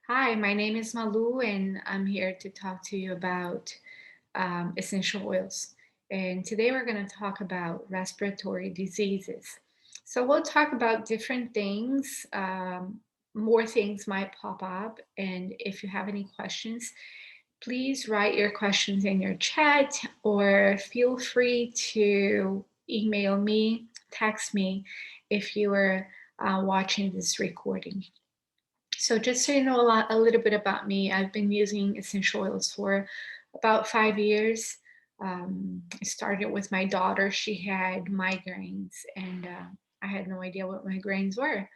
Hi, my name is Malu, and I'm here to talk to you about essential oils. And today we're going to talk about respiratory diseases. So we'll talk about different things. More things might pop up. And if you have any questions, please write your questions in your chat or feel free to email me, text me if you are watching this recording. So just so you know a little bit about me, I've been using essential oils for about 5 years. I started with my daughter. She had migraines, and I had no idea what migraines were.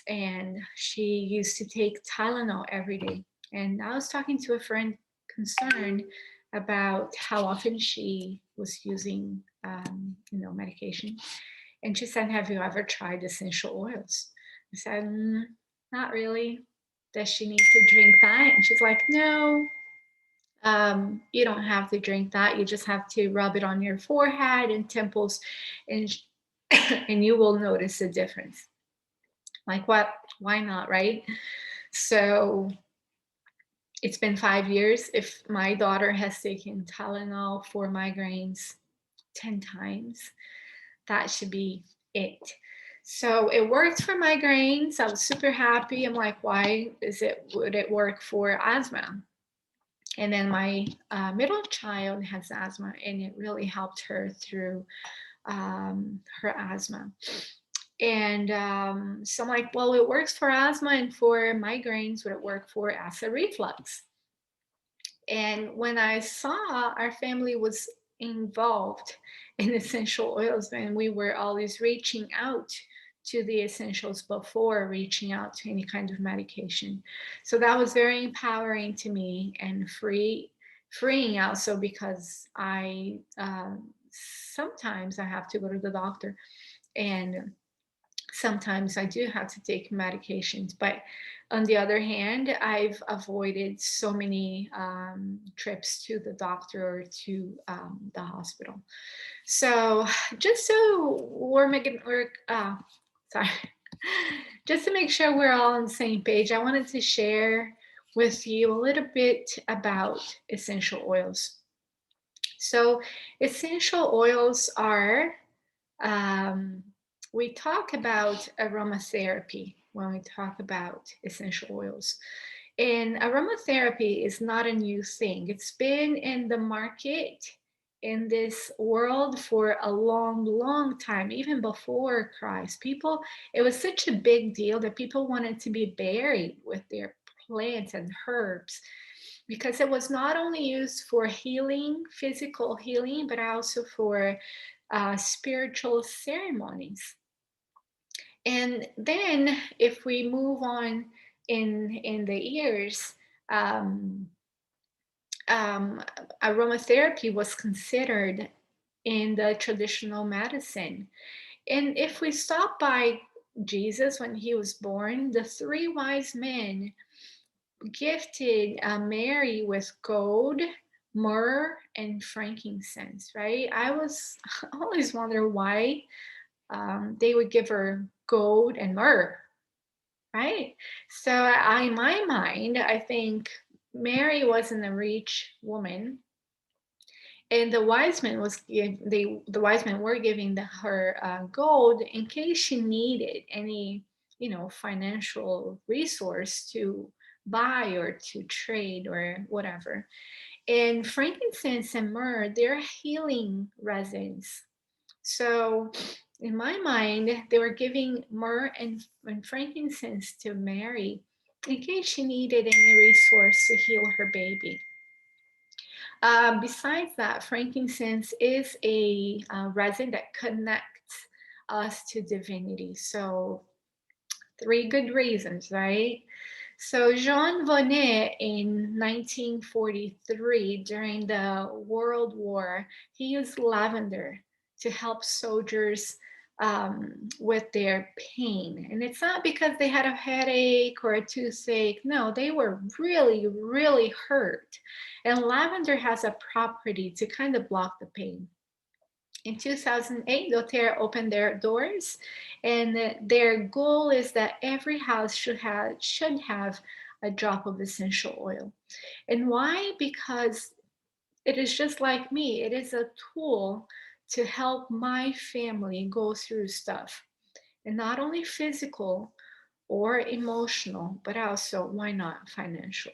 And she used to take Tylenol every day. And I was talking to a friend concerned about how often she was using, medication. And she said, "Have you ever tried essential oils?" I said, "Not really. Does she need to drink that?" And she's like, "No, you don't have to drink that. You just have to rub it on your forehead and temples, and and you will notice a difference." Like, what? Why not, right? So it's been 5 years. If my daughter has taken Tylenol for migraines 10 times, that should be it. So it worked for migraines. I was super happy. I'm like, why would it work for asthma? And then my middle child has asthma, and it really helped her through her asthma. And so I'm like, well, it works for asthma and for migraines. Would it work for acid reflux? And when I saw our family was involved in essential oils, and we were always reaching out to the essentials before reaching out to any kind of medication. So that was very empowering to me and freeing also because I sometimes I have to go to the doctor, and sometimes I do have to take medications, but on the other hand, I've avoided so many trips to the doctor or to the hospital. So just so we're making work, sorry, just to make sure we're all on the same page, I wanted to share with you a little bit about essential oils. So essential oils are um, we talk about aromatherapy when we talk about essential oils. And aromatherapy is not a new thing. It's been in the market in this world for a long, long time, even before Christ. It was such a big deal that people wanted to be buried with their plants and herbs because it was not only used for healing, physical healing, but also for spiritual ceremonies. And then, if we move on in the years, um, um, aromatherapy was considered in the traditional medicine. And if we stop by Jesus when he was born, the three wise men gifted Mary with gold, myrrh, and frankincense, right? I always wonder why they would give her gold and myrrh, right? So in my mind, I think Mary wasn't a rich woman, and the wise men were giving her gold in case she needed any financial resource to buy or to trade or whatever. And frankincense and myrrh, they're healing resins. So, in my mind, they were giving myrrh and frankincense to Mary in case she needed any resource to heal her baby. Besides that, frankincense is a resin that connects us to divinity. So, three good reasons, right? So Jean Bonnet in 1943, during the World War, he used lavender to help soldiers with their pain. And it's not because they had a headache or a toothache. No, they were really, really hurt. And lavender has a property to kind of block the pain. In 2008, doTERRA opened their doors, and their goal is that every house should have a drop of essential oil. And why? Because it is just like me, it is a tool to help my family go through stuff. And not only physical or emotional, but also, why not financial?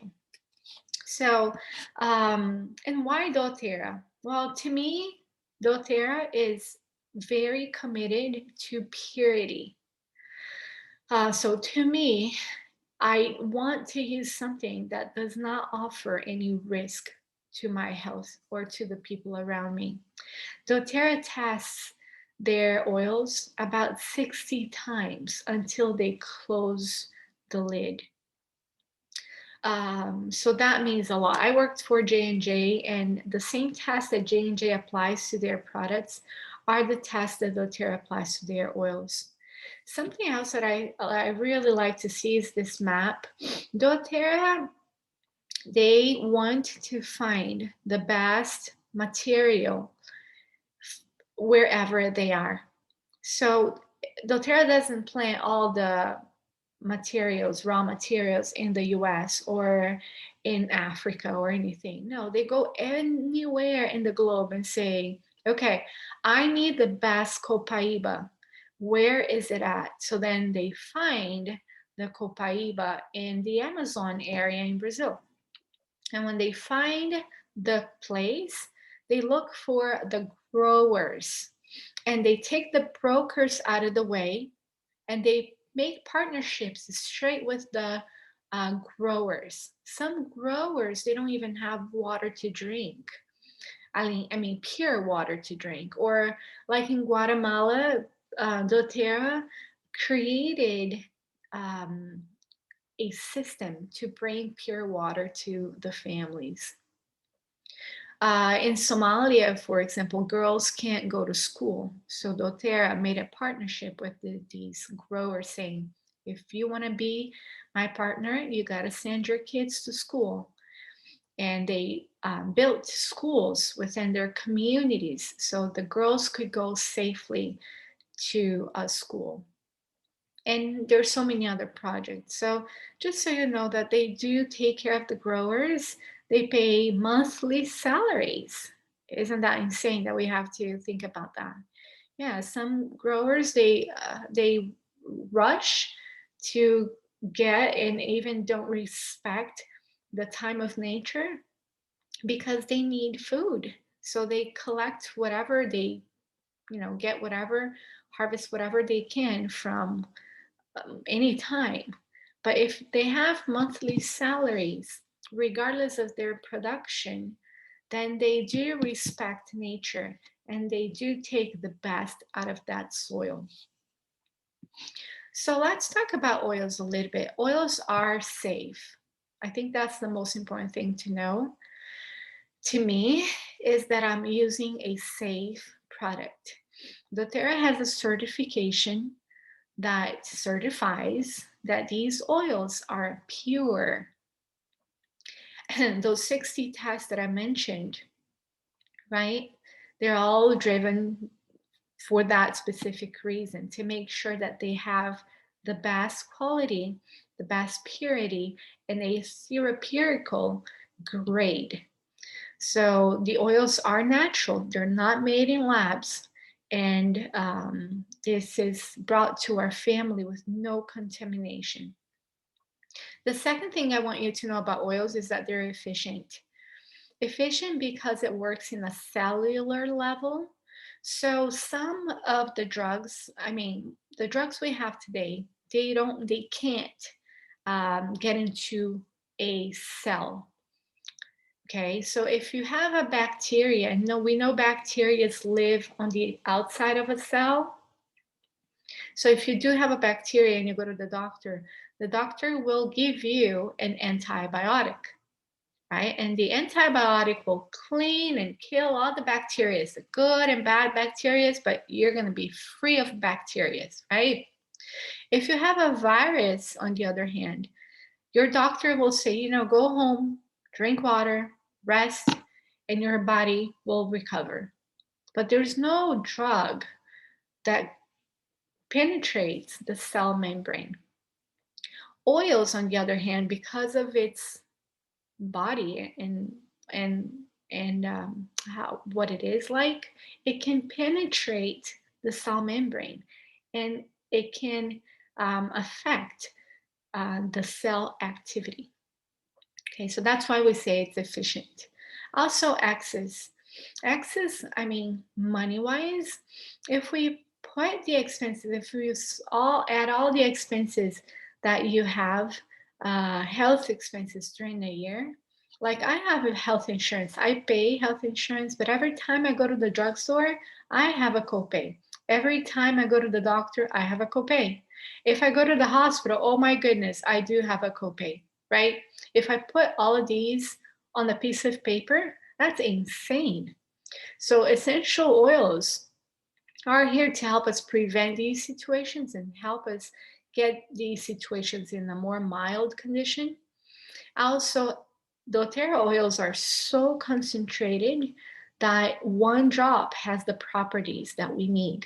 So, and why doTERRA? Well, to me, doTERRA is very committed to purity. So to me, I want to use something that does not offer any risk to my health or to the people around me. doTERRA tests their oils about 60 times until they close the lid. So that means a lot. I worked for J&J, and the same tests that J&J applies to their products are the tests that doTERRA applies to their oils. Something else that I really like to see is this map. doTERRA, they want to find the best material wherever they are. So doTERRA doesn't plant all the materials, raw materials in the US or in Africa or anything. No, they go anywhere in the globe and say, okay, I need the best copaiba. Where is it at? So then they find the copaiba in the Amazon area in Brazil. And when they find the place, they look for the growers and they take the brokers out of the way and they make partnerships straight with the growers. Some growers, they don't even have water to drink. I mean, pure water to drink. Or like in Guatemala, doTERRA created um, a system to bring pure water to the families. In Somalia, for example, girls can't go to school. So doTERRA made a partnership with these growers saying, if you want to be my partner, you got to send your kids to school. And they built schools within their communities so the girls could go safely to a school. And there's so many other projects. So just so you know that they do take care of the growers, they pay monthly salaries. Isn't that insane that we have to think about that? Yeah, some growers they rush to get and even don't respect the time of nature because they need food. So they collect whatever they, get whatever, harvest whatever they can from any time. But if they have monthly salaries, regardless of their production, then they do respect nature and they do take the best out of that soil. So let's talk about oils a little bit. Oils are safe. I think that's the most important thing to know to me is that I'm using a safe product. doTERRA has a certification that certifies that these oils are pure. And those 60 tests that I mentioned, right? They're all driven for that specific reason to make sure that they have the best quality, the best purity, and a therapeutical grade. So the oils are natural, they're not made in labs. And this is brought to our family with no contamination. The second thing I want you to know about oils is that they're efficient. Efficient because it works in a cellular level. So some of the drugs, the drugs we have today, they can't get into a cell. Okay, so if you have a bacteria, and we know bacteria live on the outside of a cell. So if you do have a bacteria and you go to the doctor will give you an antibiotic, right? And the antibiotic will clean and kill all the bacteria, the good and bad bacteria, but you're going to be free of bacteria, right? If you have a virus, on the other hand, your doctor will say, go home, drink water, rest, and your body will recover. But there's no drug that penetrates the cell membrane. Oils, on the other hand, because of its body and how what it is like, it can penetrate the cell membrane, and it can affect the cell activity. Okay, so that's why we say it's efficient. Also, access, I mean, money wise, if we put the expenses, if we all add all the expenses that you have, health expenses during the year, like I have a health insurance, I pay health insurance, but every time I go to the drugstore, I have a copay. Every time I go to the doctor, I have a copay. If I go to the hospital, oh my goodness, I do have a copay, right? If I put all of these on a piece of paper, that's insane. So essential oils are here to help us prevent these situations and help us get these situations in a more mild condition. Also, doTERRA oils are so concentrated that one drop has the properties that we need.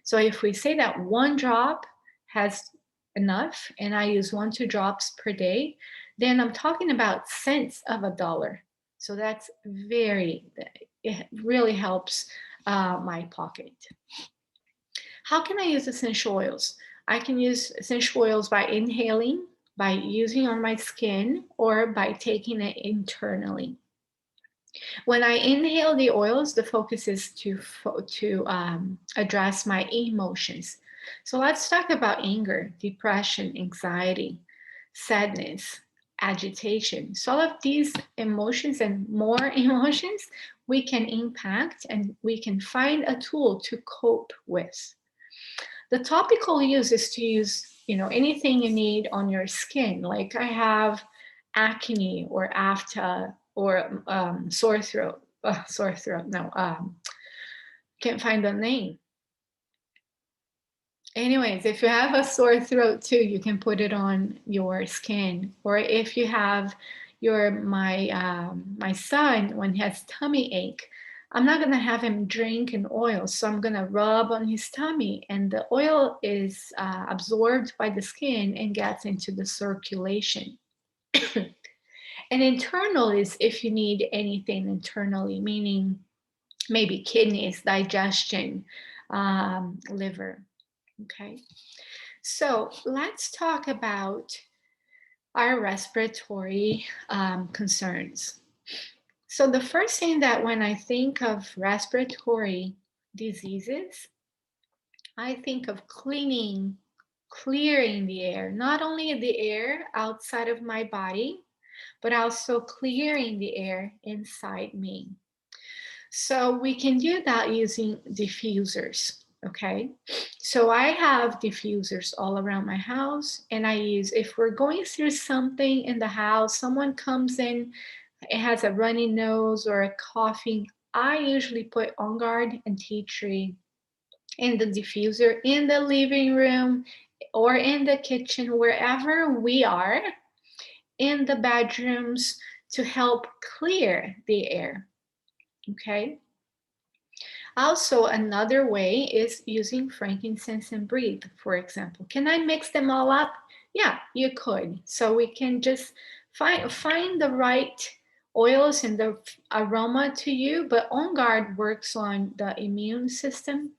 So if we say that one drop has enough and I use 1, 2 drops per day, then I'm talking about cents of a dollar. So that's it really helps my pocket. How can I use essential oils? I can use essential oils by inhaling, by using on my skin, or by taking it internally. When I inhale the oils, the focus is to address my emotions. So let's talk about anger, depression, anxiety, sadness, agitation. So all of these emotions and more emotions we can impact, and we can find a tool to cope with. The topical use is to use, anything you need on your skin. Like I have acne or afta or sore throat. Sore throat. No, can't find the name. Anyways, if you have a sore throat too, you can put it on your skin. Or if you have my son, when he has tummy ache, I'm not gonna have him drink an oil, so I'm gonna rub on his tummy, and the oil is absorbed by the skin and gets into the circulation. And internal is if you need anything internally, meaning maybe kidneys, digestion, liver. Okay. So let's talk about our respiratory concerns. So the first thing that when I think of respiratory diseases, I think of clearing the air, not only the air outside of my body, but also clearing the air inside me. So we can do that using diffusers. Okay, so I have diffusers all around my house, and I use, if we're going through something in the house, someone comes in, it has a runny nose or a coughing, I usually put On Guard and tea tree in the diffuser in the living room or in the kitchen, wherever we are, in the bedrooms, to help clear the air. Okay. Also, another way is using frankincense and breathe, for example. Can I mix them all up? Yeah, you could. So we can just find the right oils and the aroma to you, but On Guard works on the immune system.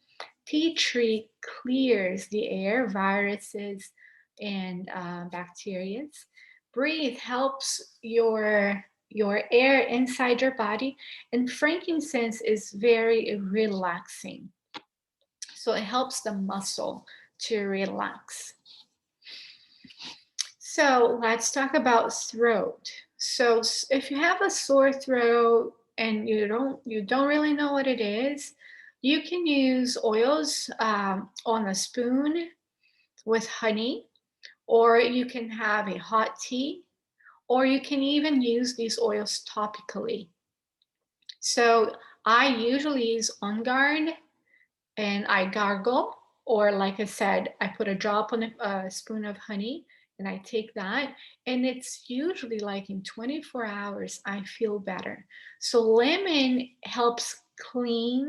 Tea tree clears the air, viruses, and bacteria. Breathe helps your air inside your body, and frankincense is very relaxing. So it helps the muscle to relax. So let's talk about throat. So if you have a sore throat and you don't really know what it is, you can use oils on a spoon with honey, or you can have a hot tea, or you can even use these oils topically. So I usually use On Guard and I gargle, or like I said, I put a drop on a spoon of honey and I take that, and it's usually like in 24 hours I feel better. So lemon helps clean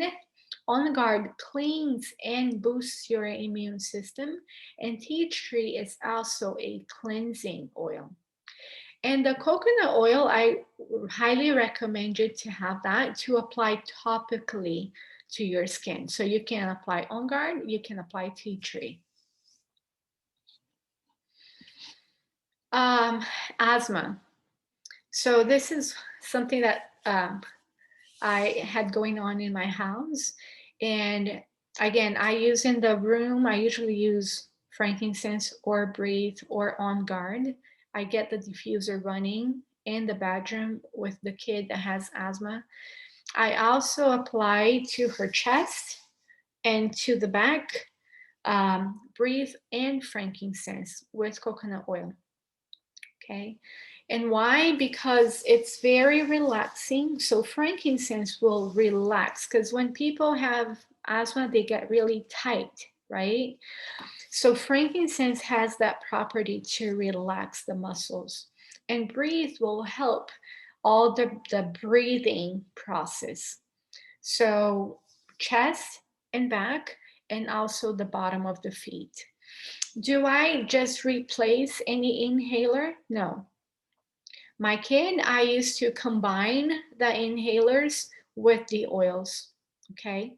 On Guard cleans and boosts your immune system, and tea tree is also a cleansing oil. And the coconut oil, I highly recommend you to have that to apply topically to your skin. So you can apply On Guard, you can apply tea tree. Asthma. So this is something that I had going on in my house. And again, I use in the room, I usually use frankincense or breathe or On Guard. I get the diffuser running in the bedroom with the kid that has asthma. I also apply to her chest and to the back, breathe and frankincense with coconut oil. Okay. And why? Because it's very relaxing. So frankincense will relax because when people have asthma, they get really tight, right? So frankincense has that property to relax the muscles. And breathe will help all the breathing process. So chest and back, and also the bottom of the feet. Do I just replace any inhaler? No. My kid, I used to combine the inhalers with the oils, okay?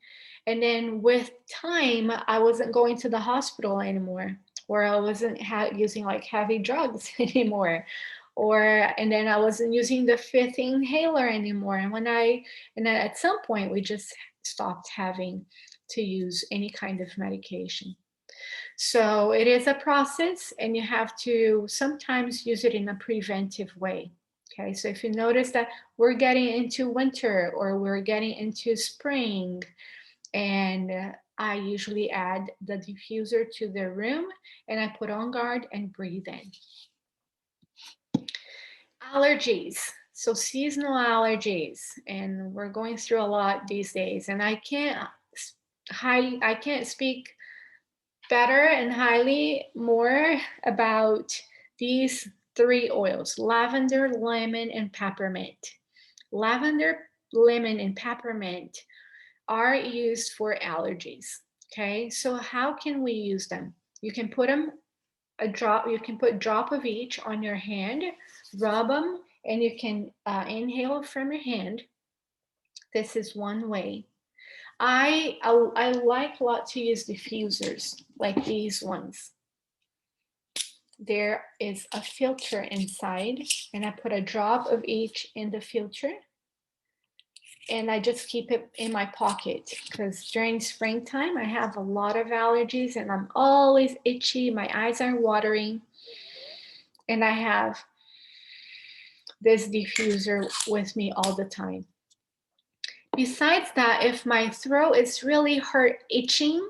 And then with time, I wasn't going to the hospital anymore, or I wasn't using like heavy drugs anymore, and then I wasn't using the fifth inhaler anymore. And then at some point, we just stopped having to use any kind of medication. So it is a process, and you have to sometimes use it in a preventive way. Okay, so if you notice that we're getting into winter or we're getting into spring, and I usually add the diffuser to the room and I put On Guard and breathe in. Allergies. So seasonal allergies, and we're going through a lot these days, and I can't speak better and highly more about these three oils: lavender, lemon, and peppermint. Lavender, lemon, and peppermint are used for allergies. Okay, so how can we use them? You can put them you can put a drop of each on your hand, rub them, and you can inhale from your hand. This is one way. I like a lot to use diffusers like these ones. There is a filter inside, and I put a drop of each in the filter, and I just keep it in my pocket because during springtime I have a lot of allergies and I'm always itchy, my eyes are watering, and I have this diffuser with me all the time. Besides that, if my throat is really itching,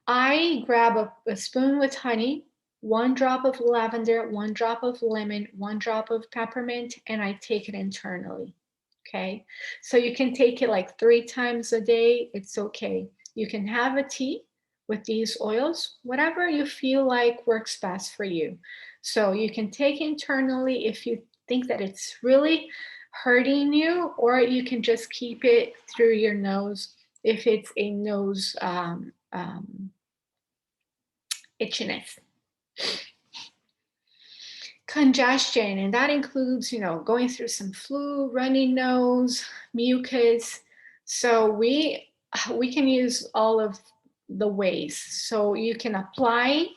I grab a spoon with honey, 1 drop of lavender, 1 drop of lemon, 1 drop of peppermint, and I take it internally. Okay, so you can take it like 3 times a day. It's okay. You can have a tea with these oils, whatever you feel like works best for you. So you can take internally if you think that it's really hurting you, or you can just keep it through your nose if it's a nose itchiness. Congestion, and that includes, going through some flu, runny nose, mucus. So we can use all of the ways. So you can apply,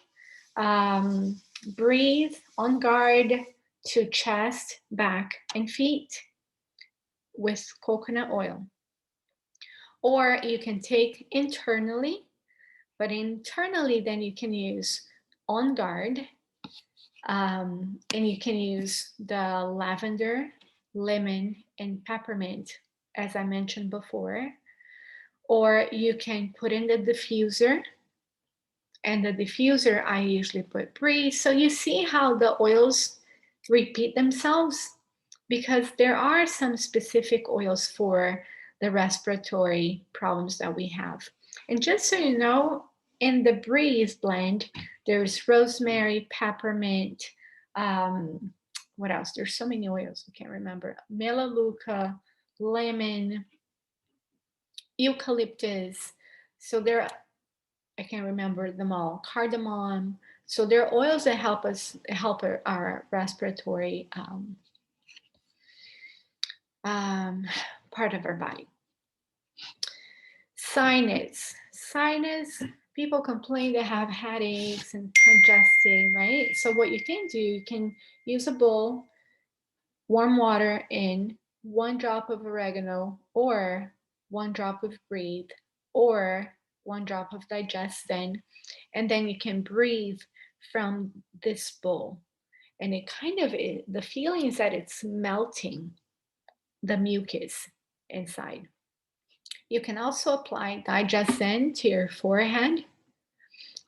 breathe, On Guard to chest, back, and feet with coconut oil. Or you can take internally, but internally then you can use On Guard, and you can use the lavender, lemon, and peppermint, as I mentioned before. Or you can put in the diffuser, and the diffuser I usually put breathe. So you see how the oils repeat themselves, because there are some specific oils for the respiratory problems that we have. And just so you know, in the breathe blend, there's rosemary, peppermint, what else? There's so many oils, I can't remember. Melaleuca, lemon, eucalyptus. So there, I can't remember them all. Cardamom. So there are oils that help our respiratory um, part of our body. Sinus. People complain they have headaches and congesting, right? So what you can do, you can use a bowl, warm water in, 1 drop of oregano, or 1 drop of breathe, or 1 drop of digestin, and then you can breathe from this bowl. And it kind of, the feeling is that it's melting the mucus inside. You can also apply digestin to your forehead,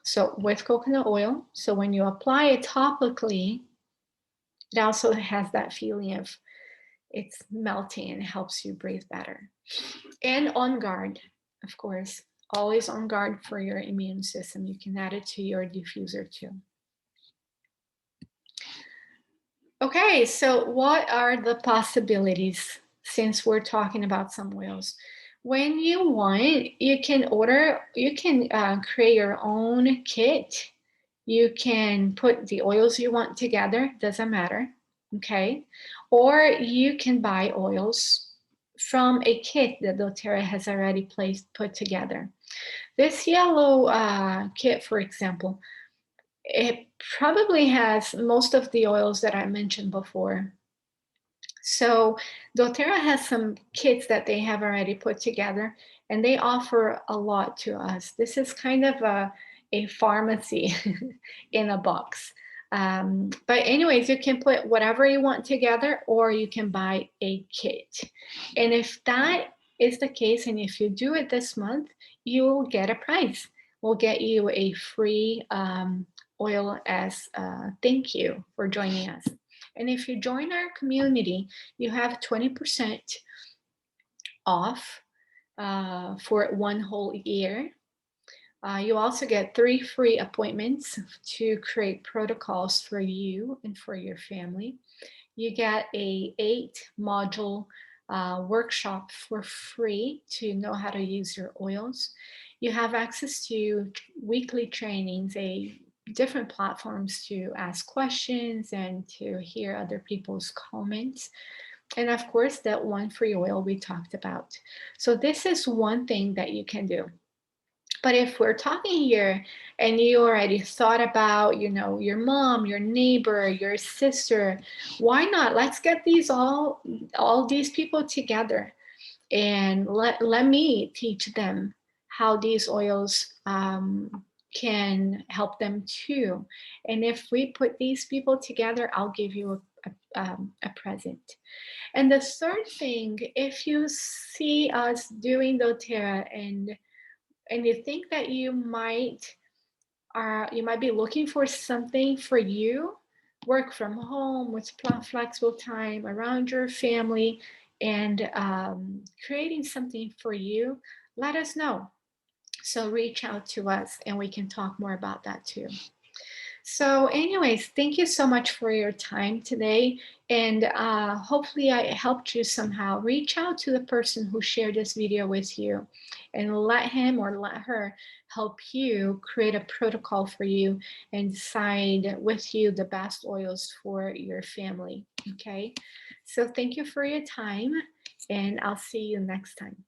so with coconut oil. So when you apply it topically, it also has that feeling of it's melting and helps you breathe better. And on guard, of course, always on guard for your immune system. You can add it to your diffuser too. Okay, so what are the possibilities since we're talking about some oils? When you want, you can create your own kit. You can put the oils you want together, doesn't matter, okay? Or you can buy oils from a kit that doTERRA has already put together. This yellow kit, for example, it probably has most of the oils that I mentioned before. So doTERRA has some kits that they have already put together, and they offer a lot to us. This is kind of a pharmacy in a box. But anyways, you can put whatever you want together, or you can buy a kit. And if that is the case, and if you do it this month, you'll get a prize. We'll get you a free oil as thank you for joining us. And if you join our community, you have 20% off for 1 whole year. You also get 3 free appointments to create protocols for you and for your family. You get a 8-module workshop for free to know how to use your oils. You have access to weekly trainings, different platforms to ask questions and to hear other people's comments. And of course, that 1 free oil we talked about. So this is one thing that you can do. But if we're talking here and you already thought about, your mom, your neighbor, your sister, why not? Let's get all these people together and let me teach them how these oils can help them too. And if we put these people together, I'll give you a present. And the third thing, if you see us doing doTERRA and you think that you might be looking for something for you, work from home with flexible time around your family, and creating something for you, let us know. So reach out to us and we can talk more about that too. So anyways, thank you so much for your time today. And hopefully I helped you somehow. Reach out to the person who shared this video with you and let him or let her help you create a protocol for you and decide with you the best oils for your family. Okay. So thank you for your time and I'll see you next time.